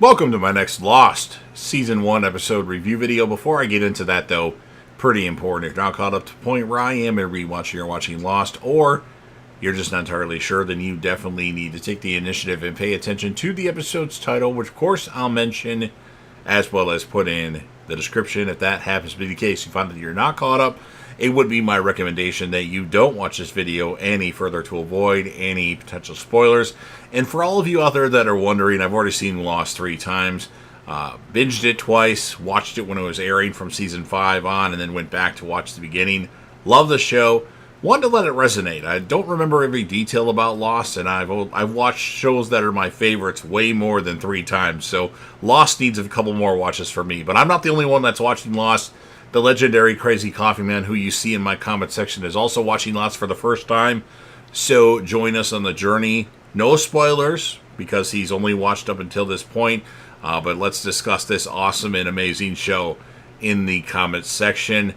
Welcome to my next Lost Season 1 episode review video. Before I get into that, though, pretty important. If you're not caught up to the point where I am and rewatching or watching Lost, or you're just not entirely sure, then you definitely need to take the initiative and pay attention to the episode's title, which, of course, I'll mention as well as put in the description. If that happens to be the case, you find that you're not caught up, it would be my recommendation that you don't watch this video any further to avoid any potential spoilers. And for all of you out there that are wondering, I've already seen Lost 3 times. Binged it twice, watched it when it was airing from Season 5 on, and then went back to watch the beginning. Love the show. Wanted to let it resonate. I don't remember every detail about Lost, and I've watched shows that are my favorites way more than 3 times. So Lost needs a couple more watches for me. But I'm not the only one that's watching Lost. The legendary Crazy Coffee Man, who you see in my comment section, is also watching Lost for the first time. So join us on the journey. No spoilers, because he's only watched up until this point. But let's discuss this awesome and amazing show in the comments section.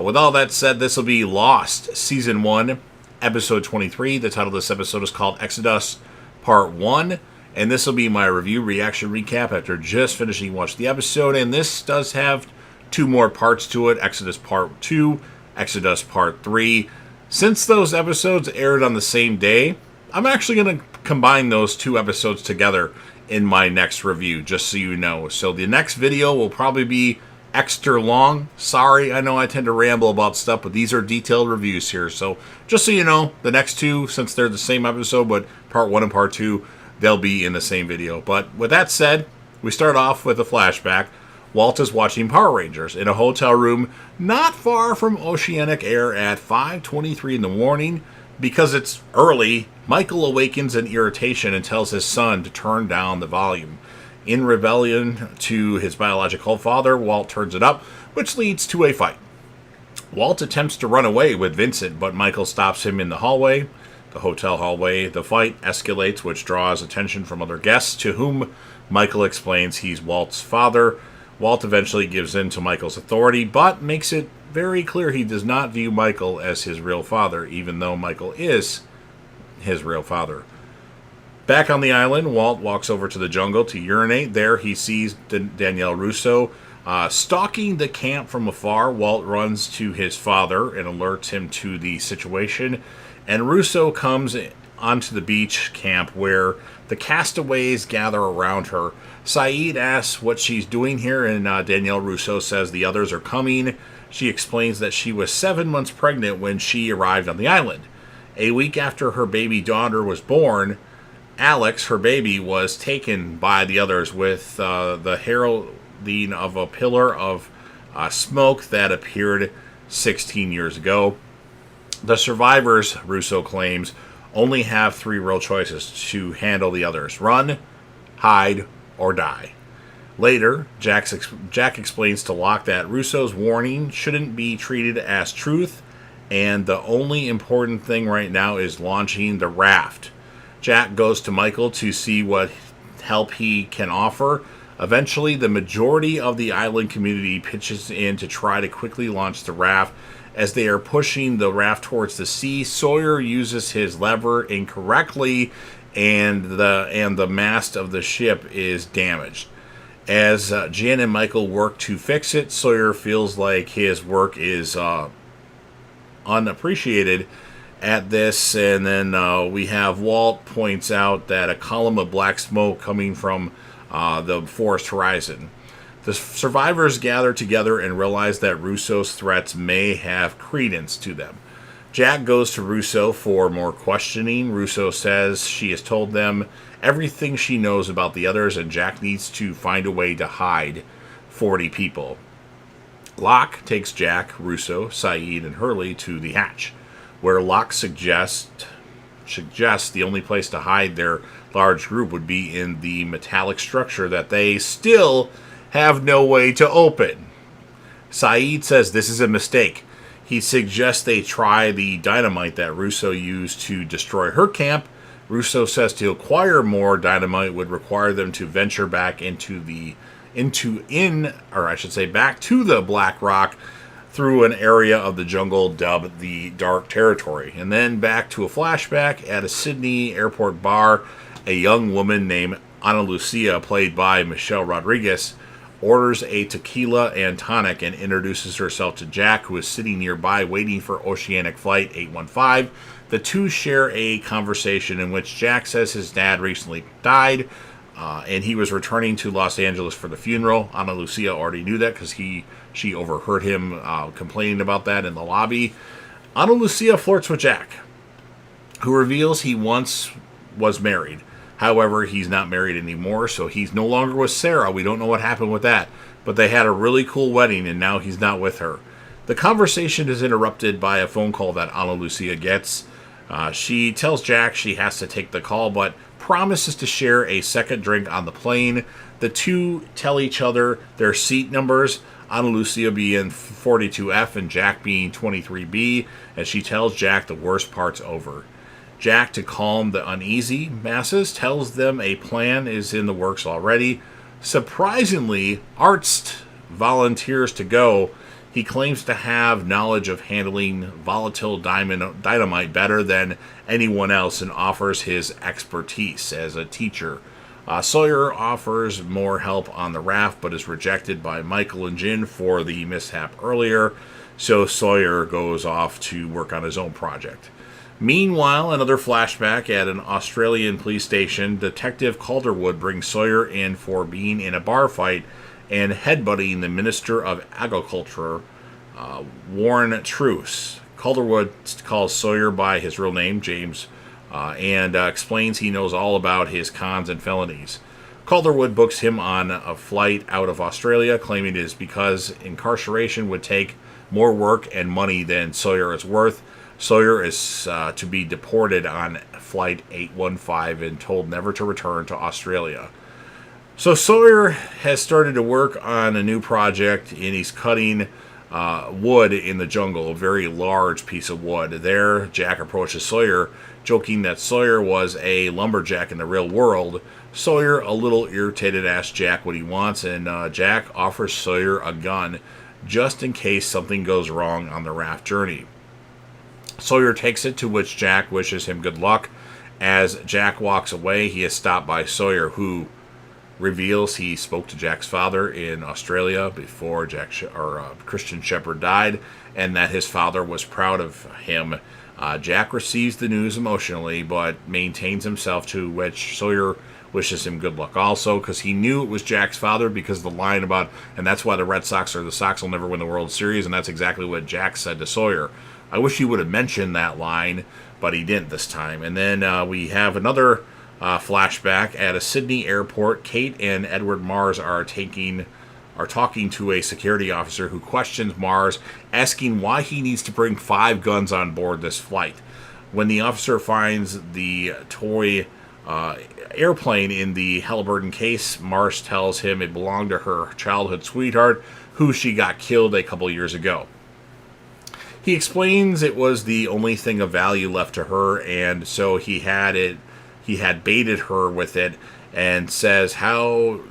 With all that said, this will be Lost Season 1, Episode 23. The title of this episode is called Exodus Part 1. And this will be my review, reaction, recap after just finishing watching the episode. And this does have 2 more parts to it, Exodus Part 2, Exodus Part 3. Since those episodes aired on the same day, I'm actually going to combine those 2 episodes together in my next review, just so you know. So the next video will probably be extra long. Sorry, I know I tend to ramble about stuff, but these are detailed reviews here. So just so you know, the next 2, since they're the same episode, but Part 1 and Part 2, they'll be in the same video. But with that said, we start off with a flashback. Walt is watching Power Rangers in a hotel room not far from Oceanic Air at 5:23 in the morning. Because it's early, Michael awakens in irritation and tells his son to turn down the volume. In rebellion to his biological father, Walt turns it up, which leads to a fight. Walt attempts to run away with Vincent, but Michael stops him in the hallway, the hotel hallway. The fight escalates, which draws attention from other guests, to whom Michael explains he's Walt's father. Walt eventually gives in to Michael's authority, but makes it very clear he does not view Michael as his real father, even though Michael is his real father. Back on the island, Walt walks over to the jungle to urinate. There he sees Danielle Rousseau stalking the camp from afar. Walt runs to his father and alerts him to the situation, and Rousseau comes onto the beach camp where the castaways gather around her. Sayid asks what she's doing here, and Danielle Rousseau says the others are coming. She explains that she was 7 months pregnant when she arrived on the island. A week after her baby daughter was born, Alex, her baby, was taken by the others with the heralding of a pillar of smoke that appeared 16 years ago. The survivors, Rousseau claims, only have 3 real choices to handle the others: run, hide, or die. Later, Jack explains to Locke that Rousseau's warning shouldn't be treated as truth, and the only important thing right now is launching the raft. Jack goes to Michael to see what help he can offer. Eventually, the majority of the island community pitches in to try to quickly launch the raft. As they are pushing the raft towards the sea, Sawyer uses his lever incorrectly, and the mast of the ship is damaged. As Jan and Michael work to fix it, Sawyer feels like his work is unappreciated at this, and then we have Walt points out that a column of black smoke coming from the forest horizon. The survivors gather together and realize that Rousseau's threats may have credence to them. Jack goes to Rousseau for more questioning. Rousseau says she has told them everything she knows about the others, and Jack needs to find a way to hide 40 people. Locke takes Jack, Rousseau, Sayid, and Hurley to the hatch, where Locke suggests the only place to hide their large group would be in the metallic structure that they still have no way to open. Sayid says this is a mistake. He suggests they try the dynamite that Rousseau used to destroy her camp. Rousseau says to acquire more dynamite would require them to venture back back to the Black Rock through an area of the jungle dubbed the Dark Territory. And then back to a flashback at a Sydney airport bar A young woman named Ana Lucia, played by Michelle Rodriguez, orders a tequila and tonic and introduces herself to Jack, who is sitting nearby waiting for Oceanic Flight 815. The two share a conversation in which Jack says his dad recently died, and he was returning to Los Angeles for the funeral. Ana Lucia already knew that because she overheard him complaining about that in the lobby. Ana Lucia flirts with Jack, who reveals he once was married. However, he's not married anymore, so he's no longer with Sarah. We don't know what happened with that. But they had a really cool wedding, and now he's not with her. The conversation is interrupted by a phone call that Ana Lucia gets. She tells Jack she has to take the call, but promises to share a second drink on the plane. The two tell each other their seat numbers, Ana Lucia being 42F and Jack being 23B, and she tells Jack the worst part's over. Jack, to calm the uneasy masses, tells them a plan is in the works already. Surprisingly, Arzt volunteers to go. He claims to have knowledge of handling volatile dynamite better than anyone else and offers his expertise as a teacher. Sawyer offers more help on the raft, but is rejected by Michael and Jin for the mishap earlier, so Sawyer goes off to work on his own project. Meanwhile, another flashback at an Australian police station. Detective Calderwood brings Sawyer in for being in a bar fight and headbutting the Minister of Agriculture, Warren Truce. Calderwood calls Sawyer by his real name, James, and explains he knows all about his cons and felonies. Calderwood books him on a flight out of Australia, claiming it is because incarceration would take more work and money than Sawyer is worth. Sawyer is to be deported on Flight 815 and told never to return to Australia. So Sawyer has started to work on a new project, and he's cutting wood in the jungle, a very large piece of wood. There, Jack approaches Sawyer, joking that Sawyer was a lumberjack in the real world. Sawyer, a little irritated, asks Jack what he wants, and Jack offers Sawyer a gun just in case something goes wrong on the raft journey. Sawyer takes it, to which Jack wishes him good luck. As Jack walks away, he is stopped by Sawyer, who reveals he spoke to Jack's father in Australia before Christian Shepherd died, and that his father was proud of him. Jack receives the news emotionally, but maintains himself, to which Sawyer wishes him good luck also, because he knew it was Jack's father because of the line about, and that's why the Red Sox or the Sox will never win the World Series, and that's exactly what Jack said to Sawyer. I wish he would have mentioned that line, but he didn't this time. And then we have another flashback at a Sydney airport. Kate and Edward Mars are talking to a security officer who questions Mars, asking why he needs to bring 5 guns on board this flight. When the officer finds the toy airplane in the Halliburton case, Mars tells him it belonged to her childhood sweetheart, who she got killed a couple years ago. He explains it was the only thing of value left to her, and so he had baited her with it, and says how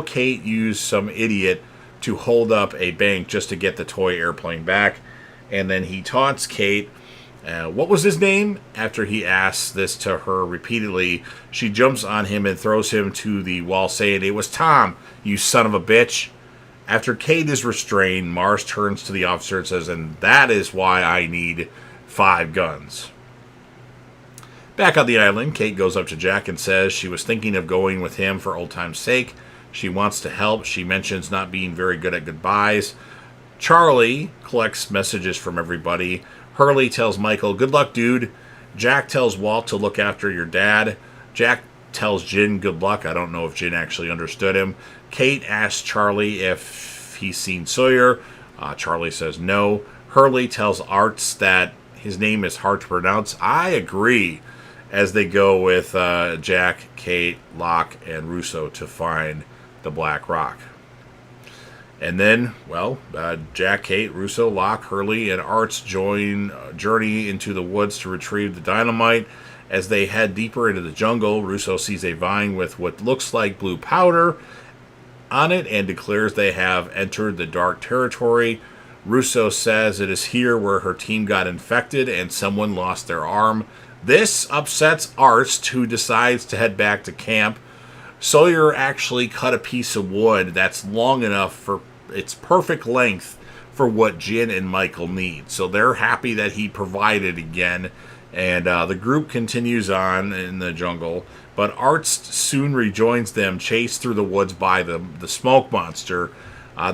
Kate used some idiot to hold up a bank just to get the toy airplane back. And then he taunts Kate, what was his name? After he asks this to her repeatedly, she jumps on him and throws him to the wall, saying, "It was Tom, you son of a bitch." After Kate is restrained, Mars turns to the officer and says, "And that is why I need 5 guns." Back on the island, Kate goes up to Jack and says she was thinking of going with him for old time's sake. She wants to help. She mentions not being very good at goodbyes. Charlie collects messages from everybody. Hurley tells Michael, "Good luck, dude." Jack tells Walt to look after your dad. Jack tells Jin good luck. I don't know if Jin actually understood him. Kate asks Charlie if he's seen Sawyer. Charlie says no. Hurley tells Arzt that his name is hard to pronounce. I agree, as they go with Jack, Kate, Locke, and Russo to find the Black Rock. And then, Jack, Kate, Russo, Locke, Hurley, and Arzt journey into the woods to retrieve the dynamite. As they head deeper into the jungle, Russo sees a vine with what looks like blue powder on it and declares they have entered the dark territory. Russo says it is here where her team got infected and someone lost their arm. This upsets Arzt, who decides to head back to camp. Sawyer actually cut a piece of wood that's long enough for its perfect length for what Jin and Michael need. So they're happy that he provided again. And the group continues on in the jungle. But Arzt soon rejoins them, chased through the woods by the smoke monster.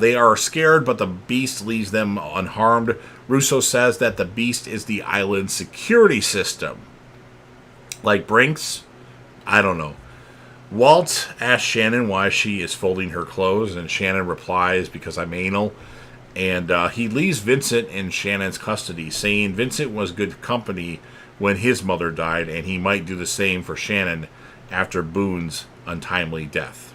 They are scared, but the beast leaves them unharmed. Russo says that the beast is the island's security system. Like Brinks? I don't know. Walt asks Shannon why she is folding her clothes, and Shannon replies, because I'm anal. And he leaves Vincent in Shannon's custody, saying Vincent was good company when his mother died, and he might do the same for Shannon after Boone's untimely death.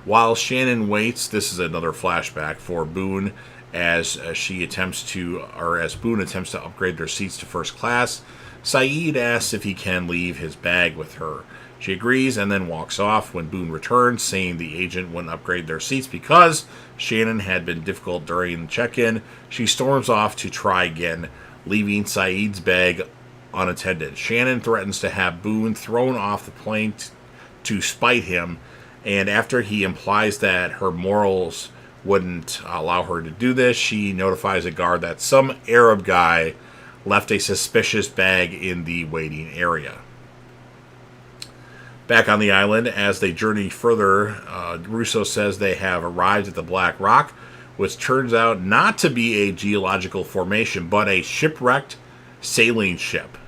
While Shannon waits, this is another flashback for Boone as Boone attempts to upgrade their seats to first class. Saeed asks if he can leave his bag with her. She agrees and then walks off. When Boone returns, saying the agent wouldn't upgrade their seats because Shannon had been difficult during the check-in, she storms off to try again, leaving Saeed's bag unattended. Shannon threatens to have Boone thrown off the plane to spite him, and after he implies that her morals wouldn't allow her to do this, she notifies a guard that some Arab guy left a suspicious bag in the waiting area. Back on the island, as they journey further, Russo says they have arrived at the Black Rock, which turns out not to be a geological formation, but a shipwrecked sailing ship.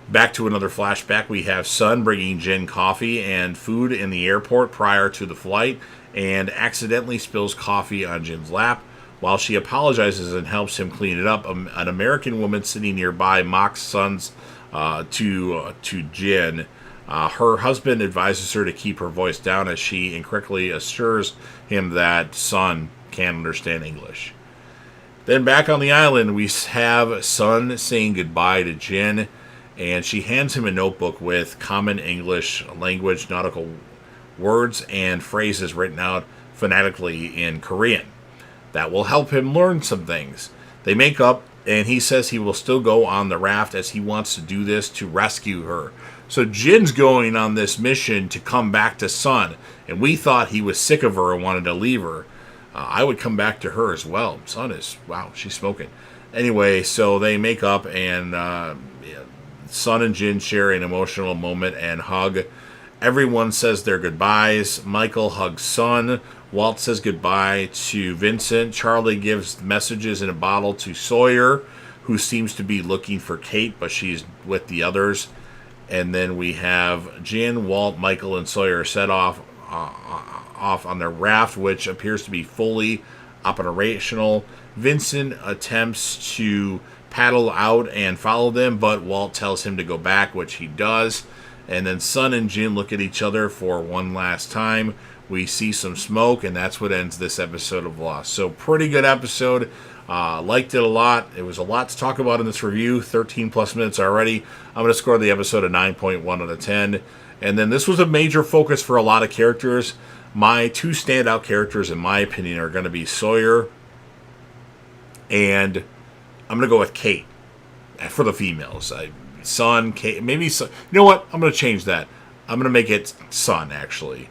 Back to another flashback, we have Sun bringing Jin coffee and food in the airport prior to the flight, and accidentally spills coffee on Jin's lap. While she apologizes and helps him clean it up, an American woman sitting nearby mocks Sun's to Jin. Her husband advises her to keep her voice down as she incorrectly assures him that Sun can't understand English. Then back on the island, we have Sun saying goodbye to Jin, and she hands him a notebook with common English language nautical words and phrases written out phonetically in Korean. That will help him learn some things. They make up, and he says he will still go on the raft as he wants to do this to rescue her. So Jin's going on this mission to come back to Sun, and we thought he was sick of her and wanted to leave her. I would come back to her as well. Sun is, wow, she's smoking. Anyway, so they make up, and Sun and Jin share an emotional moment and hug. Everyone says their goodbyes. Michael hugs Sun. Walt says goodbye to Vincent. Charlie gives messages in a bottle to Sawyer, who seems to be looking for Kate, but she's with the others. And then we have Jin, Walt, Michael, and Sawyer set off on their raft, which appears to be fully operational. Vincent attempts to paddle out and follow them, but Walt tells him to go back, which he does. And then Sun and Jin look at each other for one last time. We see some smoke, and that's what ends this episode of Lost. So pretty good episode. Liked it a lot. It was a lot to talk about in this review. 13 plus minutes already. I'm going to score the episode a 9.1 out of 10. And then this was a major focus for a lot of characters. My two standout characters, in my opinion, are going to be Sawyer and I'm going to go with Kate for the females. Sun, Kate, maybe Sun. You know what? I'm going to change that. I'm going to make it Sun, actually.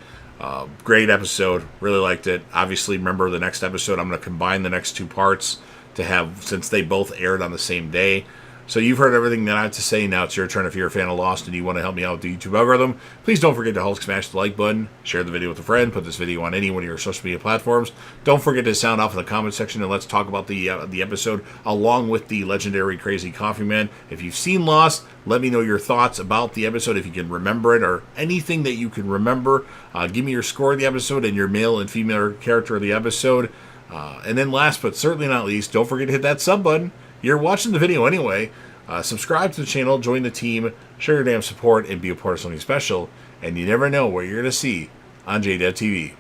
Great episode. Really liked it. Obviously, remember the next episode, I'm going to combine the next two parts to have, since they both aired on the same day. So you've heard everything that I have to say. Now it's your turn. If you're a fan of Lost and you want to help me out with the YouTube algorithm, please don't forget to Hulk smash the like button, share the video with a friend, put this video on any one of your social media platforms. Don't forget to sound off in the comment section and let's talk about the episode along with the legendary Crazy Coffee Man. If you've seen Lost, let me know your thoughts about the episode, if you can remember it or anything that you can remember. Give me your score of the episode and your male and female character of the episode. And then last but certainly not least, don't forget to hit that sub button. You're watching the video anyway. Subscribe to the channel, join the team, show your damn support, and be a part of something special. And you never know what you're going to see on JDevTV.